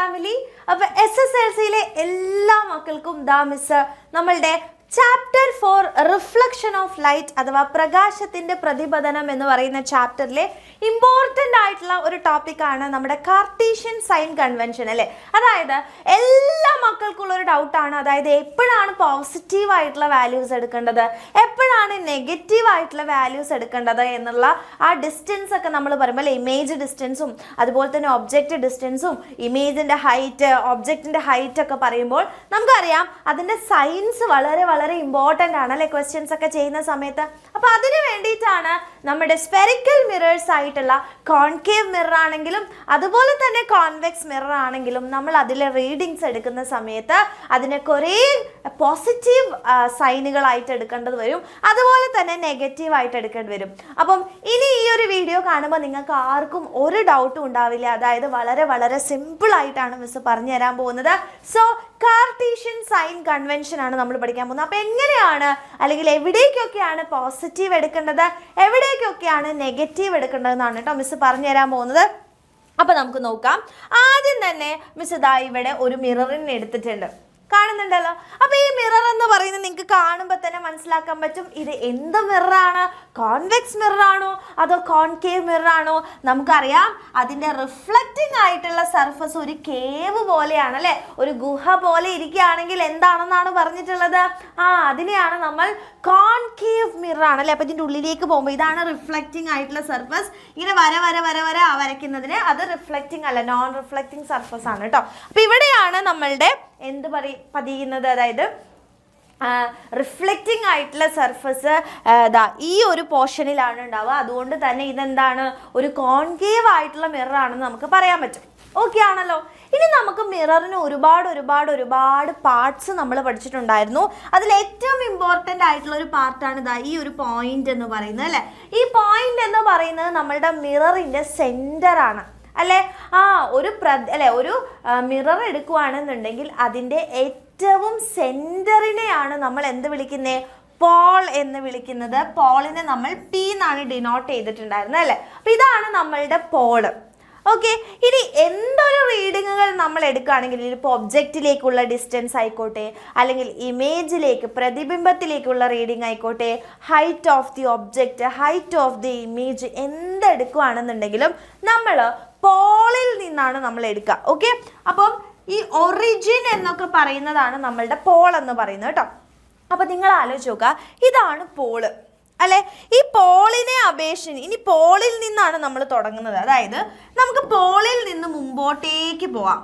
Family. അപ്പോൾ SSLCയിലെ എല്ലാ മക്കൾക്കും ദാ മിസ് നമ്മളുടെ ചാപ്റ്റർ 4 റിഫ്ലക്ഷൻ ഓഫ് ലൈറ്റ് അഥവാ പ്രകാശത്തിന്റെ പ്രതിപതനം എന്ന് പറയുന്ന ചാപ്റ്ററിലെ ഇമ്പോർട്ടൻ്റ് ആയിട്ടുള്ള ഒരു ടോപ്പിക്കാണ് നമ്മുടെ കാർട്ടീഷ്യൻ സൈൻ കൺവെൻഷൻ അല്ലേ. അതായത് എല്ലാ മക്കൾക്കുള്ള ഒരു ഡൗട്ടാണ്, അതായത് എപ്പോഴാണ് പോസിറ്റീവ് ആയിട്ടുള്ള വാല്യൂസ് എടുക്കേണ്ടത്, എപ്പോഴാണ് നെഗറ്റീവ് ആയിട്ടുള്ള വാല്യൂസ് എടുക്കേണ്ടത് എന്നുള്ള ആ ഡിസ്റ്റൻസ് ഒക്കെ നമ്മൾ പറയുമ്പോൾ അല്ലേ, ഇമേജ് ഡിസ്റ്റൻസും അതുപോലെ തന്നെ ഒബ്ജക്റ്റ് ഡിസ്റ്റൻസും ഇമേജിൻ്റെ ഹൈറ്റ് ഒബ്ജക്റ്റിൻ്റെ ഹൈറ്റ് ഒക്കെ പറയുമ്പോൾ നമുക്കറിയാം അതിൻ്റെ സയൻസ് വളരെ വളരെ ഇമ്പോർട്ടൻ്റ് ആണ് അല്ലേ, ക്വസ്റ്റ്യൻസ് ഒക്കെ ചെയ്യുന്ന സമയത്ത്. അപ്പോൾ അതിന് വേണ്ടിയിട്ടാണ് നമ്മുടെ സ്ഫെറിക്കൽ മിറേഴ്സ് ആയിട്ടുള്ള കോൺകേവ് മിറർ ആണെങ്കിലും അതുപോലെ തന്നെ കോൺവെക്സ് മിറർ ആണെങ്കിലും നമ്മൾ അതിലെ റീഡിങ്സ് എടുക്കുന്ന സമയത്ത് അതിനെ കുറേ പോസിറ്റീവ് സൈനുകളായിട്ട് എടുക്കേണ്ടത് വരും, അതുപോലെ തന്നെ നെഗറ്റീവ് ആയിട്ട് എടുക്കേണ്ടി വരും. അപ്പം ഇനി ഈ ഒരു വീഡിയോ കാണുമ്പോൾ നിങ്ങൾക്ക് ആർക്കും ഒരു ഡൗട്ടും ഉണ്ടാവില്ല, അതായത് വളരെ വളരെ സിമ്പിൾ ആയിട്ടാണ് മിസ് പറഞ്ഞു തരാൻ പോകുന്നത്. സോ കാർട്ടീഷ്യൻ സൈൻ കൺവെൻഷൻ ആണ് നമ്മൾ പഠിക്കാൻ പോകുന്നത്. അപ്പോൾ എങ്ങനെയാണ് അല്ലെങ്കിൽ എവിടേക്കൊക്കെയാണ് പോസിറ്റീവ് എടുക്കേണ്ടത്, എവിടേക്കൊക്കെയാണ് നെഗറ്റീവ് എടുക്കേണ്ടതെന്നാണ് കേട്ടോ മിസ് പറഞ്ഞു തരാൻ പോകുന്നത്. അപ്പോൾ നമുക്ക് നോക്കാം. ആദ്യം തന്നെ മിസ് ഇതാ ഇവിടെ ഒരു മിററിനെ എടുത്തിട്ടുണ്ട്, കാണുന്നുണ്ടല്ലോ. അപ്പോൾ ഈ മിറർ എന്ന് പറയുന്നത് നിങ്ങൾക്ക് കാണുമ്പോൾ തന്നെ മനസ്സിലാക്കാൻ പറ്റും ഇത് എന്ത് മിററാണ്, കോൺവെക്സ് മിററാണോ അതോ കോൺകേവ് മിററാണോ. നമുക്കറിയാം അതിൻ്റെ റിഫ്ലക്റ്റിംഗ് ആയിട്ടുള്ള സർഫസ് ഒരു കേവ് പോലെയാണ് അല്ലേ, ഒരു ഗുഹ പോലെ ഇരിക്കുകയാണെങ്കിൽ എന്താണെന്നാണ് പറഞ്ഞിട്ടുള്ളത്, അതിനെയാണ് നമ്മൾ കോൺകേവ് മിറർ ആണ് അല്ലേ. അപ്പോൾ ഇതിൻ്റെ ഉള്ളിലേക്ക് പോകുമ്പോൾ ഇതാണ് റിഫ്ലക്റ്റിംഗ് ആയിട്ടുള്ള സർഫസ്, ഇങ്ങനെ വര വര വര വര വരയ്ക്കുന്നതിന് അത് റിഫ്ലക്റ്റിംഗ് അല്ല, നോൺ റിഫ്ലക്റ്റിംഗ് സർഫസ് ആണ് കേട്ടോ. അപ്പോൾ ഇവിടെയാണ് നമ്മളുടെ എന്ത് പതിയുന്നത്, അതായത് റിഫ്ലക്റ്റിംഗ് ആയിട്ടുള്ള സർഫസ് ഈ ഒരു പോർഷനിലാണ് ഉണ്ടാവുക. അതുകൊണ്ട് തന്നെ ഇതെന്താണ്, ഒരു കോൺകേവ് ആയിട്ടുള്ള മിറർ ആണെന്ന് നമുക്ക് പറയാൻ പറ്റും. ഓക്കെ ആണല്ലോ. ഇനി നമുക്ക് മിററിന് ഒരുപാട് പാർട്സ് നമ്മൾ പഠിച്ചിട്ടുണ്ടായിരുന്നു. അതിൽ ഏറ്റവും ഇമ്പോർട്ടൻ്റ് ആയിട്ടുള്ള ഒരു പാർട്ടാണ് ഈ ഒരു പോയിന്റ് എന്ന് പറയുന്നത് അല്ലേ. ഈ പോയിന്റ് എന്ന് പറയുന്നത് നമ്മളുടെ മിററിൻ്റെ സെൻറ്ററാണ് അല്ലേ. ഒരു മിറർ എടുക്കുകയാണെന്നുണ്ടെങ്കിൽ അതിൻ്റെ ഏറ്റവും സെൻറ്ററിനെയാണ് നമ്മൾ എന്ത് വിളിക്കുന്നത്, പോൾ എന്ന് വിളിക്കുന്നത്. പോളിനെ നമ്മൾ P എന്നാണ് ഡിനോട്ട് ചെയ്തിട്ടുണ്ടായിരുന്നത് അല്ലേ. അപ്പോൾ ഇതാണ് നമ്മളുടെ പോള്. ഓക്കെ. ഇനി എന്തൊരു റീഡിങ്ങുകൾ നമ്മൾ എടുക്കുകയാണെങ്കിൽ ഇപ്പോൾ ഒബ്ജക്റ്റിലേക്കുള്ള ഡിസ്റ്റൻസ് ആയിക്കോട്ടെ, അല്ലെങ്കിൽ ഇമേജിലേക്ക് പ്രതിബിംബത്തിലേക്കുള്ള റീഡിംഗ് ആയിക്കോട്ടെ, height of the object, height of the image, എന്തെടുക്കുകയാണെന്നുണ്ടെങ്കിലും നമ്മൾ പോളിൽ നിന്നാണ് നമ്മൾ എടുക്കുക. ഓക്കെ. അപ്പം ഈ ഒറിജിൻ എന്നൊക്കെ പറയുന്നതാണ് നമ്മളുടെ പോൾ എന്ന് പറയുന്നത് കേട്ടോ. അപ്പം നിങ്ങൾ ആലോചിച്ച് നോക്കുക, ഇതാണ് പോള് അല്ലെ. ഈ പോളിനെ അപേക്ഷിച്ച് ഇനി പോളിൽ നിന്നാണ് നമ്മൾ തുടങ്ങുന്നത്, അതായത് നമുക്ക് പോളിൽ നിന്ന് മുമ്പോട്ടേക്ക് പോവാം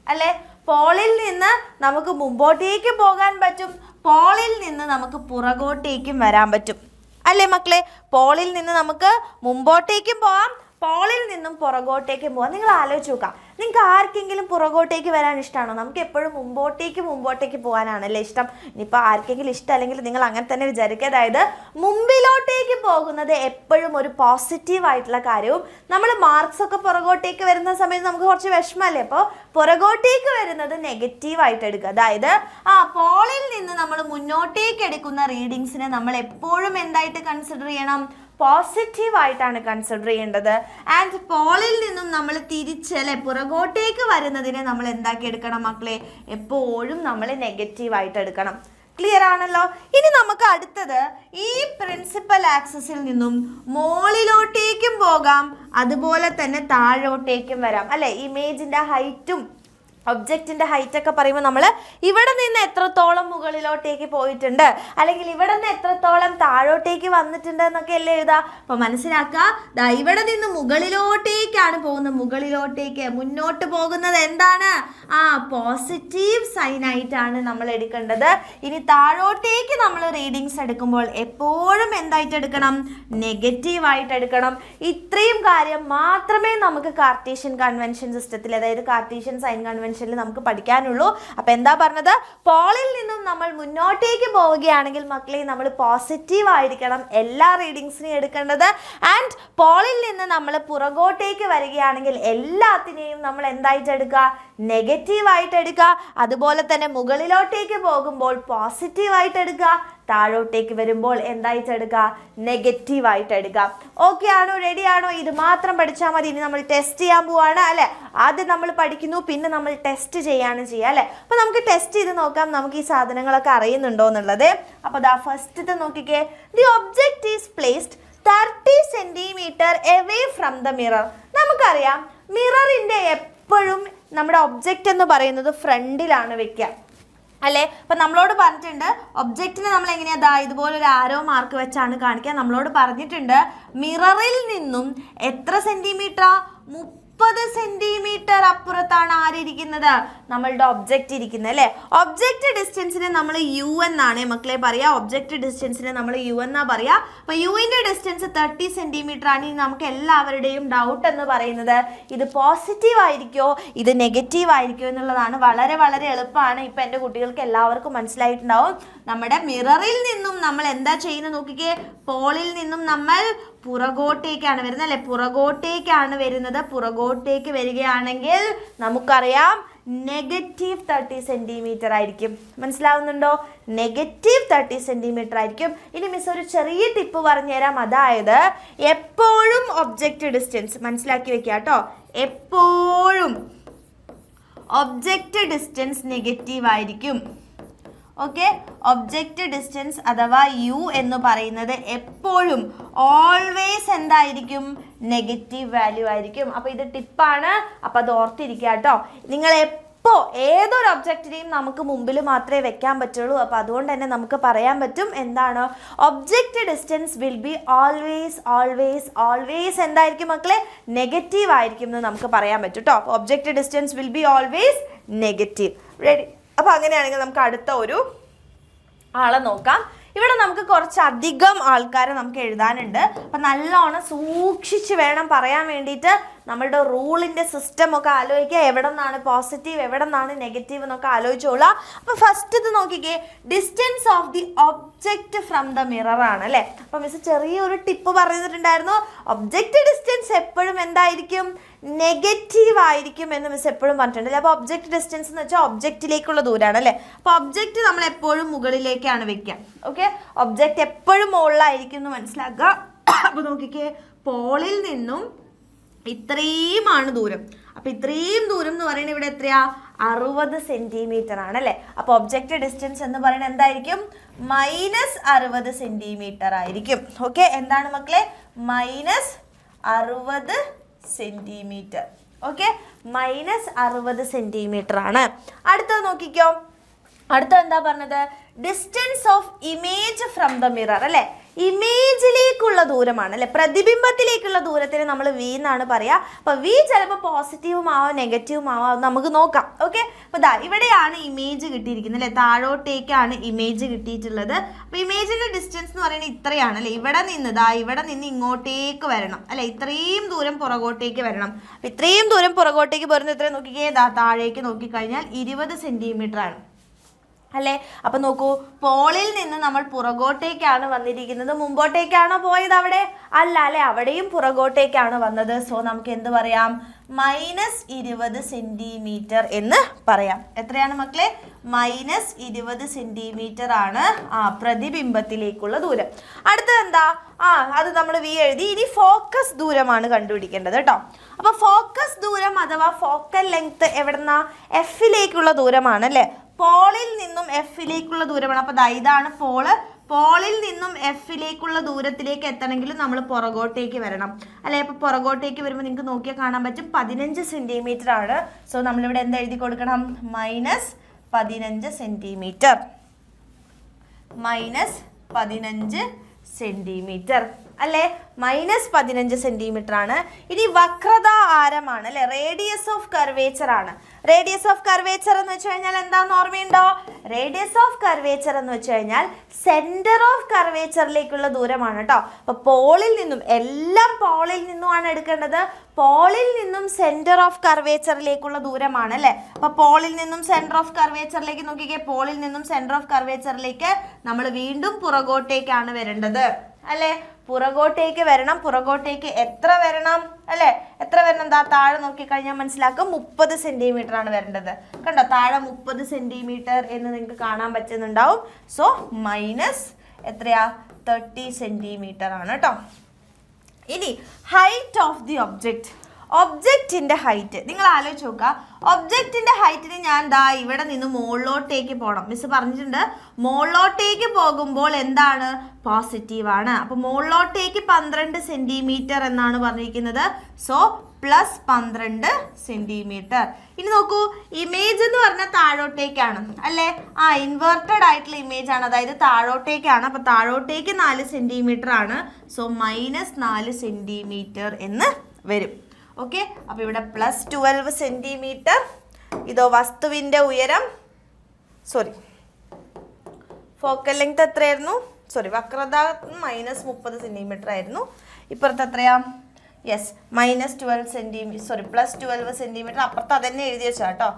അല്ലെ. പോളിൽ നിന്ന് നമുക്ക് മുമ്പോട്ടേക്ക് പോകാൻ പറ്റും, പോളിൽ നിന്ന് നമുക്ക് പുറകോട്ടേക്കും വരാൻ പറ്റും അല്ലേ മക്കളെ. പോളിൽ നിന്ന് നമുക്ക് മുമ്പോട്ടേക്കും പോവാം, പോളിൽ നിന്നും പുറകോട്ടേക്കും പോവാം. നിങ്ങൾ ആലോചിച്ച് നോക്കാം, നിങ്ങൾക്ക് ആർക്കെങ്കിലും പുറകോട്ടേക്ക് വരാൻ ഇഷ്ടമാണോ? നമുക്ക് എപ്പോഴും മുമ്പോട്ടേക്ക് പോകാനാണല്ലേ ഇഷ്ടം. ഇനിയിപ്പോൾ ആർക്കെങ്കിലും ഇഷ്ടമല്ലെങ്കിൽ നിങ്ങൾ അങ്ങനെ തന്നെ വിചാരിക്കുക, അതായത് മുമ്പിലോട്ടേക്ക് പോകുന്നത് എപ്പോഴും ഒരു പോസിറ്റീവ് ആയിട്ടുള്ള കാര്യവും, നമ്മൾ മാർക്സ് ഒക്കെ പുറകോട്ടേക്ക് വരുന്ന സമയത്ത് നമുക്ക് കുറച്ച് വിഷമമല്ലേ, അപ്പോൾ പുറകോട്ടേക്ക് വരുന്നത് നെഗറ്റീവായിട്ട് എടുക്കുക. അതായത് പോളിൽ നിന്ന് നമ്മൾ മുന്നോട്ടേക്ക് എടുക്കുന്ന റീഡിങ്സിനെ നമ്മൾ എപ്പോഴും എന്തായിട്ട് കൺസിഡർ ചെയ്യണം, പോസിറ്റീവ് ആയിട്ടാണ് കൺസിഡർ ചെയ്യേണ്ടത്. ആൻഡ് പോളിൽ നിന്നും നമ്മൾ തിരിച്ചല്ലേ പുറകോട്ടേക്ക് വരുന്നതിനെ നമ്മൾ എന്താക്കി എടുക്കണം മക്കളെ, എപ്പോഴും നമ്മൾ നെഗറ്റീവായിട്ട് എടുക്കണം. ക്ലിയർ ആണല്ലോ. ഇനി നമുക്ക് അടുത്തത് ഈ പ്രിൻസിപ്പൽ ആക്സിസിൽ നിന്നും മുകളിലോട്ടേക്കും പോകാം, അതുപോലെ തന്നെ താഴോട്ടേക്കും വരാം അല്ലേ. ഇമേജിൻ്റെ ഹൈറ്റും ഒബ്ജക്റ്റിൻ്റെ ഹൈറ്റൊക്കെ പറയുമ്പോൾ നമ്മൾ ഇവിടെ നിന്ന് എത്രത്തോളം മുകളിലോട്ടേക്ക് പോയിട്ടുണ്ട്, അല്ലെങ്കിൽ ഇവിടെ നിന്ന് എത്രത്തോളം താഴോട്ടേക്ക് വന്നിട്ടുണ്ട് എന്നൊക്കെ അല്ലേ എഴുതുക. അപ്പോൾ മനസ്സിലാക്കുക, ഇവിടെ നിന്ന് മുകളിലോട്ടേക്കാണ് പോകുന്നത്, മുകളിലോട്ടേക്ക് മുന്നോട്ട് പോകുന്നത് എന്താണ്, പോസിറ്റീവ് സൈൻ ആയിട്ടാണ് നമ്മൾ എടുക്കേണ്ടത്. ഇനി താഴോട്ടേക്ക് നമ്മൾ റീഡിങ്സ് എടുക്കുമ്പോൾ എപ്പോഴും എന്തായിട്ട് എടുക്കണം, നെഗറ്റീവായിട്ട് എടുക്കണം. ഇത്രയും കാര്യം മാത്രമേ നമുക്ക് കാർട്ടീഷ്യൻ കൺവെൻഷൻ സിസ്റ്റത്തിൽ, അതായത് കാർട്ടീഷ്യൻ സൈൻ കൺവെൻഷൻ നമുക്ക് പഠിക്കാനുള്ളൂ. അപ്പോൾ എന്താ പറഞ്ഞത്, പോളിൽ നിന്നും നമ്മൾ മുന്നോട്ടേക്ക് പോവുകയാണെങ്കിൽ മക്കളെ നമ്മൾ പോസിറ്റീവ് ആയിരിക്കണം എല്ലാ റീഡിങ്സിനെയും എടുക്കേണ്ടത്. ആൻഡ് പോളിൽ നിന്ന് നമ്മൾ പുറകോട്ടേക്ക് വരികയാണെങ്കിൽ എല്ലാത്തിനെയും നമ്മൾ എന്തായിട്ട് എടുക്കുക, നെഗറ്റീവായിട്ട് എടുക്കുക. അതുപോലെ തന്നെ മുകളിലോട്ടേക്ക് പോകുമ്പോൾ പോസിറ്റീവായിട്ട് എടുക്കുക, താഴോട്ടേക്ക് വരുമ്പോൾ എന്തായിട്ട് എടുക്കുക? നെഗറ്റീവായിട്ട് എടുക്കുക. ഓക്കെ ആണോ? റെഡി ആണോ? ഇത് മാത്രം പഠിച്ചാൽ മതി. ഇനി നമ്മൾ ടെസ്റ്റ് ചെയ്യാൻ പോവാണ് അല്ലേ? ആദ്യം നമ്മൾ പഠിക്കുന്നു, പിന്നെ നമ്മൾ ടെസ്റ്റ് ചെയ്യാണ് ചെയ്യുക അല്ലേ? അപ്പോൾ നമുക്ക് ടെസ്റ്റ് ചെയ്ത് നോക്കാം നമുക്ക് ഈ സാധനങ്ങളൊക്കെ അറിയുന്നുണ്ടോ എന്നുള്ളത്. അപ്പോൾ ദാ ഫസ്റ്റത്തെ നോക്കിക്കേ. The object is placed 30 centimetre away from the mirror. നമുക്കറിയാം മിററിൻ്റെ എപ്പോഴും നമ്മുടെ ഒബ്ജക്റ്റ് എന്ന് പറയുന്നത് ഫ്രണ്ടിലാണ് വെക്കുക അല്ലേ? അപ്പം നമ്മളോട് പറഞ്ഞിട്ടുണ്ട് ഒബ്ജക്റ്റിനെ നമ്മൾ എങ്ങനെയാ ഇതുപോലൊരു ആരോ മാർക്ക് വെച്ചാണ് കാണിക്കുക. നമ്മളോട് പറഞ്ഞിട്ടുണ്ട് മിററിൽ നിന്നും എത്ര സെന്റിമീറ്റർ? 30 സെന്റിമീറ്റർ അപ്പുറത്താണ് ആരിയ്ക്കുന്നത്? നമ്മളുടെ ഒബ്ജക്റ്റ് ഇരിക്കുന്നത് അല്ലേ? ഒബ്ജക്റ്റ് ഡിസ്റ്റൻസിനെ നമ്മൾ യു എന്നാണ് മക്കളെ പറയുക. ഒബ്ജക്റ്റ് ഡിസ്റ്റൻസിനെ നമ്മൾ യു എന്നാ പറയുക. അപ്പോൾ യുവിൻ്റെ ഡിസ്റ്റൻസ് 30 സെന്റിമീറ്റർ ആണ്. ഇനി നമുക്ക് എല്ലാവരുടെയും ഡൗട്ട് എന്ന് പറയുന്നത് ഇത് പോസിറ്റീവ് ആയിരിക്കോ ഇത് നെഗറ്റീവ് ആയിരിക്കോ എന്നുള്ളതാണ്. വളരെ വളരെ എളുപ്പമാണ്. ഇപ്പം എൻ്റെ കുട്ടികൾക്ക് എല്ലാവർക്കും മനസ്സിലായിട്ടുണ്ടാവും. നമ്മുടെ മിററിൽ നിന്നും നമ്മൾ എന്താ ചെയ്യുന്നത് നോക്കിക്കേ. പോളിൽ നിന്നും നമ്മൾ പുറകോട്ടേക്കാണ് വരുന്നത് അല്ലെ? പുറകോട്ടേക്കാണ് വരുന്നത്. പുറകോട്ടേക്ക് വരികയാണെങ്കിൽ നമുക്കറിയാം നെഗറ്റീവ് 30 സെന്റിമീറ്റർ ആയിരിക്കും. മനസ്സിലാവുന്നുണ്ടോ? നെഗറ്റീവ് 30 സെന്റിമീറ്റർ ആയിരിക്കും. ഇനി മിസ് ഒരു ചെറിയ ടിപ്പ് പറഞ്ഞുതരാം. അതായത് എപ്പോഴും ഒബ്ജക്റ്റ് ഡിസ്റ്റൻസ് മനസ്സിലാക്കി വെക്കുക കേട്ടോ. എപ്പോഴും ഒബ്ജക്റ്റ് ഡിസ്റ്റൻസ് നെഗറ്റീവ് ആയിരിക്കും. ഓക്കെ, ഒബ്ജക്റ്റ് ഡിസ്റ്റൻസ് അഥവാ യു എന്ന് പറയുന്നത് എപ്പോഴും ഓൾവേസ് എന്തായിരിക്കും? നെഗറ്റീവ് വാല്യൂ ആയിരിക്കും. അപ്പോൾ ഇത് ടിപ്പാണ്. അപ്പോൾ അത് ഓർത്തിരിക്കുക കേട്ടോ. നിങ്ങൾ എപ്പോൾ ഏതൊരു ഒബ്ജക്റ്റിനെയും നമുക്ക് മുമ്പിൽ മാത്രമേ വെക്കാൻ പറ്റുള്ളൂ. അപ്പോൾ അതുകൊണ്ട് തന്നെ നമുക്ക് പറയാൻ പറ്റും എന്താണ്? Object distance will be always always always എന്തായിരിക്കും മക്കളെ? നെഗറ്റീവ് ആയിരിക്കും എന്ന് നമുക്ക് പറയാൻ പറ്റും കേട്ടോ. Object distance will be always negative. Ready? അപ്പോൾ അങ്ങനെയാണെങ്കിൽ നമുക്ക് അടുത്ത ഒരു ആളെ നോക്കാം. ഇവിടെ നമുക്ക് കുറച്ചധികം ആൾക്കാരെ നമുക്ക് എഴുതാനുണ്ട്. അപ്പം നല്ലോണം സൂക്ഷിച്ച് വേണം പറയാൻ വേണ്ടിയിട്ട്. നമ്മളുടെ റൂളിൻ്റെ സിസ്റ്റം ഒക്കെ ആലോചിക്കുക. എവിടെ നിന്നാണ് പോസിറ്റീവ് എവിടെ നിന്നാണ് നെഗറ്റീവ് എന്നൊക്കെ ആലോചിച്ചോളാം. അപ്പോൾ ഫസ്റ്റ് ഇത് നോക്കിക്കേ. Distance of the object from the mirror ആണ് അല്ലേ? അപ്പോൾ മിസ് ചെറിയൊരു ടിപ്പ് പറഞ്ഞിട്ടുണ്ടായിരുന്നു. ഒബ്ജക്റ്റ് ഡിസ്റ്റൻസ് എപ്പോഴും എന്തായിരിക്കും? നെഗറ്റീവ് ആയിരിക്കും എന്ന് മിസ് എപ്പോഴും പറഞ്ഞിട്ടുണ്ട്. അപ്പോൾ ഒബ്ജക്റ്റ് ഡിസ്റ്റൻസ് എന്ന് വെച്ചാൽ ഒബ്ജക്റ്റിലേക്കുള്ള ദൂരമാണ് അല്ലേ? അപ്പോൾ ഒബ്ജക്റ്റ് നമ്മൾ എപ്പോഴും മുകളിലേക്കാണ് വെക്കുക. ഓക്കെ, ഒബ്ജക്റ്റ് എപ്പോഴും മുകളിലായിരിക്കും എന്ന് മനസ്സിലാക്കുക. അപ്പോൾ നോക്കിക്കേ, പോളിൽ നിന്നും ഇത്രയുമാണ് ദൂരം. അപ്പോൾ ഇത്രയും ദൂരം എന്ന് പറയുന്നത് ഇവിടെ എത്രയാ? 60 സെന്റിമീറ്റർ ആണ് അല്ലേ? അപ്പോൾ ഒബ്ജക്റ്റ് ഡിസ്റ്റൻസ് എന്ന് പറയുന്നത് എന്തായിരിക്കും? -60 സെന്റിമീറ്റർ ആയിരിക്കും. ഓക്കെ, എന്താണ് മക്കളെ? -60 സെന്റിമീറ്റർ. ഓക്കെ, -60 സെന്റിമീറ്റർ ആണ്. അടുത്തത് നോക്കിക്കോ. അടുത്തത് എന്താ പറഞ്ഞത്? Distance of image from the mirror അല്ലേ? ഇമേജിലേക്കുള്ള ദൂരമാണ് അല്ലെ? പ്രതിബിംബത്തിലേക്കുള്ള ദൂരത്തിന് നമ്മൾ വി എന്നാണ് പറയുക. അപ്പോൾ വി ചിലപ്പോൾ പോസിറ്റീവും ആവാം നെഗറ്റീവും ആവാം, നമുക്ക് നോക്കാം. ഓക്കെ, അപ്പോൾ ദാ ഇവിടെയാണ് ഇമേജ് കിട്ടിയിരിക്കുന്നത് അല്ലേ? താഴോട്ടേക്കാണ് ഇമേജ് കിട്ടിയിട്ടുള്ളത്. അപ്പോൾ ഇമേജിൻ്റെ ഡിസ്റ്റൻസ് എന്ന് പറയുന്നത് ഇത്രയാണ് അല്ലേ? ഇവിടെ നിന്ന് ഇങ്ങോട്ടേക്ക് വരണം അല്ലെ? ഇത്രയും ദൂരം പുറകോട്ടേക്ക് വരണം. അപ്പോൾ ഇത്രയും ദൂരം പുറകോട്ടേക്ക് വരുന്നത് എത്ര നോക്കിക്കേ? താഴേക്ക് നോക്കിക്കഴിഞ്ഞാൽ 20 സെന്റിമീറ്റർ ആണ് അല്ലേ? അപ്പൊ നോക്കൂ, പോളിൽ നിന്ന് നമ്മൾ പുറകോട്ടേക്കാണ് വന്നിരിക്കുന്നത്. മുമ്പോട്ടേക്കാണോ പോയത്? അവിടെ അല്ല അല്ലെ? അവിടെയും പുറകോട്ടേക്കാണ് വന്നത്. സോ നമുക്ക് എന്ത് പറയാം? -20 സെന്റിമീറ്റർ എന്ന് പറയാം. എത്രയാണ് മക്കളെ? -20 സെന്റിമീറ്റർ ആണ് പ്രതിബിംബത്തിലേക്കുള്ള ദൂരം. അടുത്തത് എന്താ? അത് നമ്മൾ വി എഴുതി. ഇനി ഫോക്കസ് ദൂരമാണ് കണ്ടുപിടിക്കേണ്ടത് കേട്ടോ. അപ്പൊ ഫോക്കസ് ദൂരം അഥവാ ഫോക്കൽ ലെങ്ത് എവിടെന്നാ? എഫിലേക്കുള്ള ദൂരമാണ് അല്ലേ? പോളിൽ നിന്നും എഫിലേക്കുള്ള ദൂരമാണ്. അപ്പോൾ ഇതാണ് പോള്. പോളിൽ നിന്നും എഫിലേക്കുള്ള ദൂരത്തിലേക്ക് എത്തണമെങ്കിൽ നമ്മൾ പുറകോട്ടേക്ക് വരണം അല്ലേ? അപ്പോൾ പുറകോട്ടേക്ക് വരുമ്പോൾ നിങ്ങൾക്ക് നോക്കിയാൽ കാണാൻ പറ്റും 15 സെന്റിമീറ്റർ ആണ്. സോ നമ്മളിവിടെ എന്താ എഴുതി കൊടുക്കണം? -15 സെന്റിമീറ്റർ. -15 സെന്റിമീറ്റർ അല്ലേ? -15 സെന്റിമീറ്റർ ആണ്. ഇനി വക്രത ആരമാണ് അല്ലെ? റേഡിയസ് ഓഫ് കർവേച്ചർ ആണ്. റേഡിയസ് ഓഫ് കർവേച്ചർ എന്ന് വെച്ച് കഴിഞ്ഞാൽ എന്താണെന്ന് ഓർമ്മയുണ്ടോ? റേഡിയസ് ഓഫ് കർവേച്ചർ എന്ന് വെച്ച് കഴിഞ്ഞാൽ സെന്റർ ഓഫ് കർവേച്ചറിലേക്കുള്ള ദൂരമാണ് കേട്ടോ. അപ്പോൾ പോളിൽ നിന്നും എല്ലാം പോളിൽ നിന്നുമാണ് എടുക്കേണ്ടത്. പോളിൽ നിന്നും സെന്റർ ഓഫ് കർവേച്ചറിലേക്കുള്ള ദൂരമാണ് അല്ലേ? അപ്പോൾ പോളിൽ നിന്നും സെന്റർ ഓഫ് കർവേച്ചറിലേക്ക് നോക്കിക്കേ. പോളിൽ നിന്നും സെന്റർ ഓഫ് കർവേച്ചറിലേക്ക് നമ്മൾ വീണ്ടും പുറകോട്ടേക്കാണ് വരേണ്ടത് അല്ലേ? പുറകോട്ടേക്ക് വരണം. പുറകോട്ടേക്ക് എത്ര വരണം അല്ലേ? എത്ര വരണം? താഴെ നോക്കിക്കഴിഞ്ഞാൽ മനസ്സിലാക്കും 30 സെന്റിമീറ്റർ ആണ് വരേണ്ടത്. കണ്ടോ? താഴെ 30 സെന്റിമീറ്റർ എന്ന് നിങ്ങൾക്ക് കാണാൻ പറ്റുന്നുണ്ടാവും. സോ എത്രയാ 30 സെൻറ്റിമീറ്റർ ആണ് കേട്ടോ. ഇനി ഹൈറ്റ് ഓഫ് ദി ഒബ്ജക്റ്റ്, ഒബ്ജക്റ്റിൻ്റെ ഹൈറ്റ് നിങ്ങൾ ആലോചിച്ച് നോക്കുക. ഒബ്ജക്റ്റിൻ്റെ ഹൈറ്റിന് ഞാൻ ദാ ഇവിടെ നിന്ന് മുകളിലോട്ടേക്ക് പോകണം. മിസ് പറഞ്ഞിട്ടുണ്ട് മുകളിലോട്ടേക്ക് പോകുമ്പോൾ എന്താണ് പോസിറ്റീവാണ്. അപ്പോൾ മുകളിലോട്ടേക്ക് 12 സെൻറ്റിമീറ്റർ എന്നാണ് പറഞ്ഞിരിക്കുന്നത്. So plus 12 centimetre. ഇനി നോക്കൂ, ഇമേജ് എന്ന് പറഞ്ഞാൽ താഴോട്ടേക്കാണ് അല്ലേ? ഇൻവേർട്ടഡ് ആയിട്ടുള്ള ഇമേജ് ആണ്, അതായത് താഴോട്ടേക്കാണ്. അപ്പോൾ താഴോട്ടേക്ക് 4 സെൻറ്റിമീറ്റർ ആണ്. സോ -4 സെൻറ്റിമീറ്റർ എന്ന് വരും. ഓക്കെ, അപ്പോൾ ഇവിടെ പ്ലസ് 12 സെൻറ്റിമീറ്റർ. ഇതോ വസ്തുവിൻ്റെ ഉയരം, ഫോക്കൽ ലെങ്ത് എത്രയായിരുന്നു? വക്രത -30 സെൻറ്റിമീറ്റർ ആയിരുന്നു. ഇപ്പുറത്ത് എത്രയാ? Yes, -12 centimetre, plus 12 centimetre. അപ്പുറത്ത് അതന്നെ എഴുതി വെച്ചാ കേട്ടോ,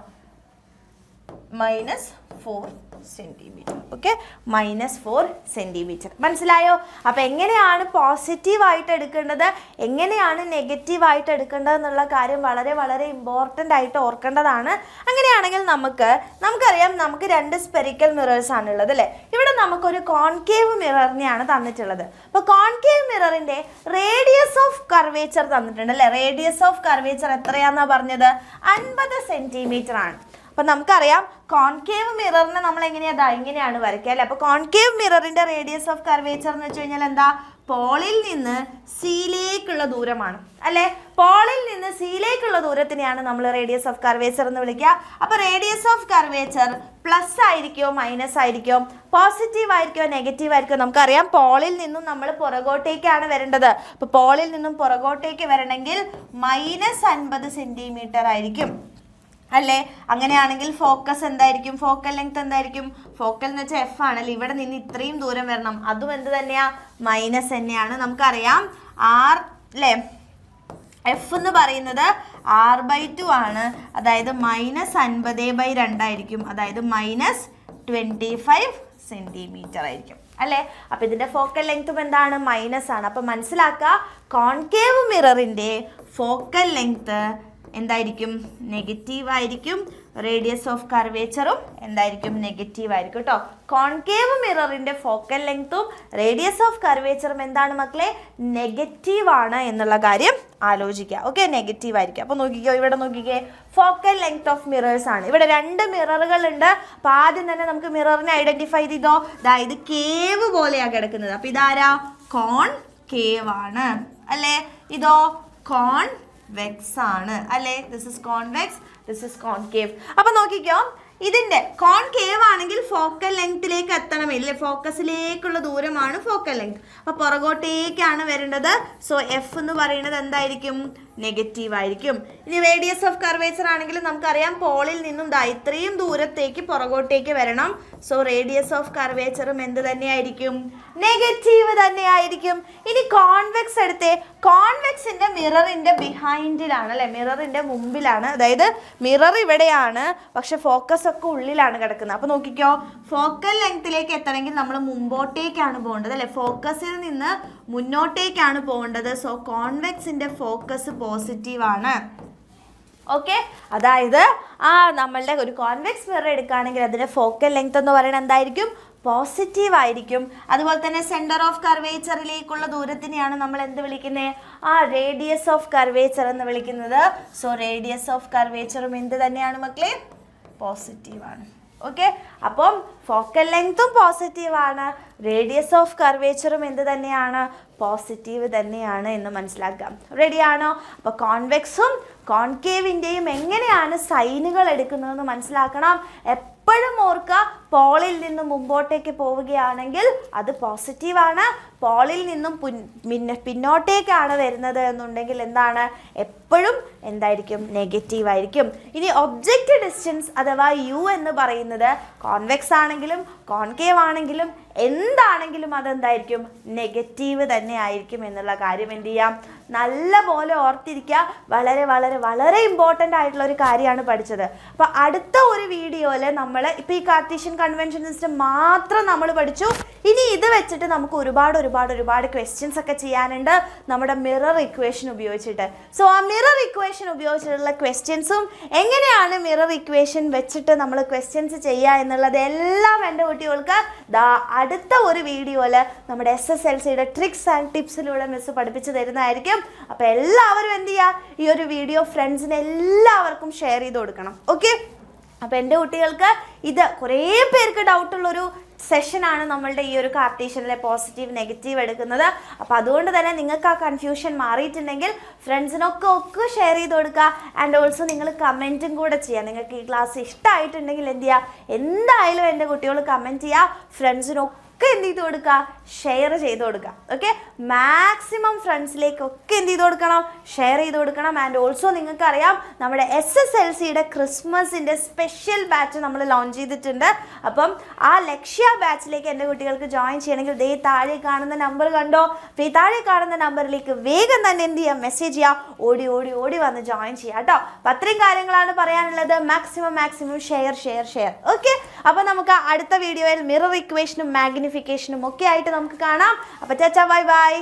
-4 സെൻറ്റിമീറ്റർ. Okay, -4 centimetre. മനസ്സിലായോ? അപ്പോൾ എങ്ങനെയാണ് പോസിറ്റീവായിട്ട് എടുക്കേണ്ടത്, എങ്ങനെയാണ് നെഗറ്റീവായിട്ട് എടുക്കേണ്ടത് എന്നുള്ള കാര്യം വളരെ വളരെ ഇമ്പോർട്ടൻ്റ് ആയിട്ട് ഓർക്കേണ്ടതാണ്. അങ്ങനെയാണെങ്കിൽ നമുക്കറിയാം, നമുക്ക് 2 സ്പെറിക്കൽ മിറേഴ്സ് ആണുള്ളത് അല്ലേ? ഇവിടെ നമുക്കൊരു കോൺകേവ് മിററിനെയാണ് തന്നിട്ടുള്ളത്. അപ്പോൾ കോൺകേവ് മിററിൻ്റെ റേഡിയസ് ഓഫ് കർവേച്ചർ തന്നിട്ടുണ്ട് അല്ലേ? റേഡിയസ് ഓഫ് കർവേച്ചർ എത്രയാണെന്നാണ് പറഞ്ഞത്? 50 സെൻറ്റിമീറ്റർ ആണ്. അപ്പം നമുക്കറിയാം കോൺകേവ് മിററിനെ നമ്മൾ ഇങ്ങനെയാണ് വരയ്ക്കുക അല്ലേ? അപ്പോൾ കോൺകേവ് മിററിൻ്റെ റേഡിയസ് ഓഫ് കർവേച്ചർ എന്ന് വെച്ച് കഴിഞ്ഞാൽ എന്താ? പോളിൽ നിന്ന് സിയിലേക്കുള്ള ദൂരമാണ് അല്ലേ? പോളിൽ നിന്ന് സിയിലേക്കുള്ള ദൂരത്തിനെയാണ് നമ്മൾ റേഡിയസ് ഓഫ് കർവേച്ചർ എന്ന് വിളിക്കുക. അപ്പോൾ റേഡിയസ് ഓഫ് കർവേച്ചർ പ്ലസ് ആയിരിക്കോ മൈനസ് ആയിരിക്കോ, പോസിറ്റീവ് ആയിരിക്കോ നെഗറ്റീവ് ആയിരിക്കോ? നമുക്കറിയാം പോളിൽ നിന്നും നമ്മൾ പുറകോട്ടേക്കാണ് വരേണ്ടത്. അപ്പോൾ പോളിൽ നിന്നും പുറകോട്ടേക്ക് വരണമെങ്കിൽ -50 സെൻറ്റിമീറ്റർ ആയിരിക്കും അല്ലേ? അങ്ങനെയാണെങ്കിൽ ഫോക്കസ് എന്തായിരിക്കും? ഫോക്കൽ ലെങ്ത് എന്തായിരിക്കും? ഫോക്കൽ എന്ന് വെച്ചാൽ F ആണല്ലേ? ഇവിടെ നിന്ന് ഇത്രയും ദൂരം വരണം, അതും എന്ത് തന്നെയാ? മൈനസ് തന്നെയാണ്. നമുക്കറിയാം R അല്ലേ? F എന്ന് പറയുന്നത് R/2 ആണ്, അതായത് -50/2 ആയിരിക്കും, അതായത് -25 സെൻറ്റിമീറ്റർ ആയിരിക്കും അല്ലേ? അപ്പോൾ ഇതിൻ്റെ ഫോക്കൽ ലെങ്ത്തും എന്താണ്? മൈനസ് ആണ്. അപ്പോൾ മനസ്സിലാക്കുക, കോൺകേവ് മിററിൻ്റെ ഫോക്കൽ ലെങ്ത്ത് എന്തായിരിക്കും? നെഗറ്റീവ് ആയിരിക്കും. റേഡിയസ് ഓഫ് കർവേച്ചറും എന്തായിരിക്കും? നെഗറ്റീവ് ആയിരിക്കും കേട്ടോ. കോൺകേവ് മിററിൻ്റെ ഫോക്കൽ ലെങ്ത്തും റേഡിയസ് ഓഫ് കർവേച്ചറും എന്താണ് മക്കളെ? നെഗറ്റീവ് ആണ് എന്നുള്ള കാര്യം ആലോചിക്കുക. ഓക്കെ, നെഗറ്റീവ് ആയിരിക്കും. അപ്പോൾ നോക്കിക്കോ, ഇവിടെ നോക്കിക്കേ, ഫോക്കൽ ലെങ്ത് ഓഫ് മിറേഴ്സ് ആണ്. ഇവിടെ 2 മിററുകൾ ഉണ്ട്. അപ്പോൾ ആദ്യം തന്നെ നമുക്ക് മിററിനെ ഐഡന്റിഫൈ ചെയ്തോ. ഇത് കേവ് പോലെയാണ് കിടക്കുന്നത്. അപ്പോൾ ഇതാരാ? കോൺ കേവ് ആണ് അല്ലേ? ഇതോ കോൺവെക്സ് ആണ് അല്ലേ? This is convex, this is concave. അപ്പോൾ നോക്കിക്കോ, ഇതിൻ്റെ കോൺകേവ് ആണെങ്കിൽ ഫോക്കൽ ലെങ്ത്തിലേക്ക് എത്തണമില്ലേ? ഫോക്കസിലേക്കുള്ള ദൂരമാണ് ഫോക്കൽ ലെങ്ത്. അപ്പോൾ പുറകോട്ടേക്കാണ് വരേണ്ടത്. സോ F എന്ന് പറയുന്നത് എന്തായിരിക്കും? നെഗറ്റീവ് ആയിരിക്കും. ഇനി റേഡിയസ് ഓഫ് കർവേച്ചർ ആണെങ്കിൽ നമുക്കറിയാം പോളിൽ നിന്നും ഇത്രയും ദൂരത്തേക്ക് പുറകോട്ടേക്ക് വരണം. സോ റേഡിയസ് ഓഫ് കർവേച്ചറും എന്ത് തന്നെയായിരിക്കും? നെഗറ്റീവ് തന്നെയായിരിക്കും. ഇനി കോൺവെക്സ് എടുത്തേ. കോൺവെക്സിൻ്റെ മിററിൻ്റെ ബിഹൈൻഡിലാണ് അല്ലേ? മിററിൻ്റെ മുമ്പിലാണ്, അതായത് മിറർ ഇവിടെയാണ്, പക്ഷെ ഫോക്കസ് ഒക്കെ ഉള്ളിലാണ് കിടക്കുന്നത്. അപ്പോൾ നോക്കിക്കോ, ഫോക്കൽ ലെങ്ത്തിലേക്ക് എത്തണമെങ്കിൽ നമ്മൾ മുമ്പോട്ടേക്കാണ് പോകേണ്ടത് അല്ലേ? ഫോക്കസിൽ നിന്ന് മുന്നോട്ടേക്കാണ് പോകേണ്ടത്. സോ കോൺവെക്സിൻ്റെ ഫോക്കസ് പോസിറ്റീവ് ആണ്. ഓക്കെ, അതായത് നമ്മളുടെ ഒരു കോൺവെക്സ് മിറർ എടുക്കുകയാണെങ്കിൽ അതിൻ്റെ ഫോക്കൽ ലെങ്ത് എന്ന് പറയുന്നത് എന്തായിരിക്കും? പോസിറ്റീവ് ആയിരിക്കും. അതുപോലെ തന്നെ സെൻറ്റർ ഓഫ് കർവേച്ചറിലേക്കുള്ള ദൂരത്തിനെയാണ് നമ്മൾ എന്ത് വിളിക്കുന്നത്? റേഡിയസ് ഓഫ് കർവേച്ചർ എന്ന് വിളിക്കുന്നത്. സോ റേഡിയസ് ഓഫ് കർവേച്ചറും എന്ത് തന്നെയാണ് മക്കളെ? പോസിറ്റീവ് ആണ്. ഓക്കെ, അപ്പം ഫോക്കൽ ലെങ്ത്തും പോസിറ്റീവ് ആണ്, റേഡിയസ് ഓഫ് കർവേച്ചറും എന്ത് തന്നെയാണ്? പോസിറ്റീവ് തന്നെയാണ് എന്ന് മനസ്സിലാക്കാം. റെഡിയാണോ? അപ്പോൾ കോൺവെക്സും കോൺകേവിൻ്റെയും എങ്ങനെയാണ് സൈനുകൾ എടുക്കുന്നതെന്ന് മനസ്സിലാക്കണം. എപ്പോഴും ഓർക്കുക, പോളിൽ നിന്നും മുമ്പോട്ടേക്ക് പോവുകയാണെങ്കിൽ അത് പോസിറ്റീവാണ്. പോളിൽ നിന്നും പിന്നോട്ടേക്കാണ് വരുന്നത് എന്നുണ്ടെങ്കിൽ എന്താണ്? എപ്പോഴും എന്തായിരിക്കും? നെഗറ്റീവ് ആയിരിക്കും. ഇനി ഒബ്ജക്റ്റ് ഡിസ്റ്റൻസ് അഥവാ U എന്ന് പറയുന്നത് കോൺവെക്സ് ആണെങ്കിലും കോൺകേവ് ആണെങ്കിലും എന്താണെങ്കിലും അതെന്തായിരിക്കും? നെഗറ്റീവ് തന്നെ ആയിരിക്കും എന്നുള്ള കാര്യം എന്ത് ചെയ്യാം? നല്ല പോലെ ഓർത്തിരിക്കുക. വളരെ വളരെ വളരെ ഇമ്പോർട്ടൻ്റ് ആയിട്ടുള്ള ഒരു കാര്യമാണ് പഠിച്ചത്. അപ്പോൾ അടുത്ത ഒരു വീഡിയോയിൽ നമ്മൾ ഇപ്പോൾ ഈ കാർട്ടീഷ്യൻ കൺവെൻഷൻ സിസ്റ്റം മാത്രം നമ്മൾ പഠിച്ചു. ഇനി ഇത് വെച്ചിട്ട് നമുക്ക് ഒരുപാട് ക്വസ്റ്റ്യൻസ് ഒക്കെ ചെയ്യാനുണ്ട് നമ്മുടെ മിറർ ഇക്വേഷൻ ഉപയോഗിച്ചിട്ട്. സോ ആ മിറർ ഇക്വേഷൻ ഉപയോഗിച്ചിട്ടുള്ള ക്വസ്റ്റ്യൻസും എങ്ങനെയാണ് മിറർ ഇക്വേഷൻ വെച്ചിട്ട് നമ്മൾ ക്വസ്റ്റ്യൻസ് ചെയ്യുക എന്നുള്ളത് എല്ലാം എൻ്റെ കുട്ടികൾക്ക് അടുത്ത ഒരു വീഡിയോയിൽ നമ്മുടെ SSLCയുടെ ട്രിക്സ് ആൻഡ് ടിപ്സിലൂടെ മിസ് പഠിപ്പിച്ചു തരുന്നതായിരിക്കും. അപ്പോൾ എല്ലാവരും എന്ത് ചെയ്യുക, ഈ ഒരു വീഡിയോ ഫ്രണ്ട്സിന് എല്ലാവർക്കും ഷെയർ ചെയ്ത് കൊടുക്കണം. ഓക്കെ, അപ്പോൾ എൻ്റെ കുട്ടികൾക്ക് ഇത് കുറേ പേർക്ക് ഡൗട്ടുള്ളൊരു സെഷനാണ് നമ്മളുടെ ഈ ഒരു കാർട്ടീഷ്യനിലെ പോസിറ്റീവ് നെഗറ്റീവ് എടുക്കുന്നത്. അപ്പോൾ അതുകൊണ്ട് തന്നെ നിങ്ങൾക്ക് ആ കൺഫ്യൂഷൻ മാറിയിട്ടുണ്ടെങ്കിൽ ഫ്രണ്ട്സിനൊക്കെ ഷെയർ ചെയ്ത് കൊടുക്കുക. ആൻഡ് ഓൾസോ നിങ്ങൾ കമൻറ്റും കൂടെ ചെയ്യുക. നിങ്ങൾക്ക് ഈ ക്ലാസ് ഇഷ്ടമായിട്ടുണ്ടെങ്കിൽ എന്ത് ചെയ്യുക, എന്തായാലും എൻ്റെ കുട്ടികൾ കമൻറ്റ് ചെയ്യുക, ഫ്രണ്ട്സിനൊക്കെ എന്ത് ചെയ്ത് കൊടുക്കുക, ഷെയർ ചെയ്ത് കൊടുക്കുക. ഓക്കെ, മാക്സിമം ഫ്രണ്ട്സിലേക്കൊക്കെ എന്ത് ചെയ്ത് കൊടുക്കണം, ഷെയർ ചെയ്ത് കൊടുക്കണം. ആൻഡ് ഓൾസോ നിങ്ങൾക്കറിയാം നമ്മുടെ SSLCയുടെ ക്രിസ്മസിൻ്റെ സ്പെഷ്യൽ ബാച്ച് നമ്മൾ ലോഞ്ച് ചെയ്തിട്ടുണ്ട്. അപ്പം ആ ലക്ഷ്യ ബാച്ചിലേക്ക് എൻ്റെ കുട്ടികൾക്ക് ജോയിൻ ചെയ്യണമെങ്കിൽ ദേ താഴെ കാണുന്ന നമ്പർ കണ്ടോ, അപ്പോൾ ഈ താഴെ കാണുന്ന നമ്പറിലേക്ക് വേഗം തന്നെ എന്ത് ചെയ്യുക, മെസ്സേജ് ചെയ്യുക, ഓടി ഓടി ഓടി വന്ന് ജോയിൻ ചെയ്യുക കേട്ടോ. അപ്പം അത്രയും കാര്യങ്ങളാണ് പറയാനുള്ളത്. Maximum share. ഓക്കെ, അപ്പോൾ നമുക്ക് അടുത്ത വീഡിയോയിൽ മിറർ ഇക്വേഷനും മാഗ്നിഫിക്കേഷനും ഒക്കെ ആയിട്ട് നമുക്ക് കാണാം. അപ്പോൾ ചാച്ചാ ബൈ ബൈ.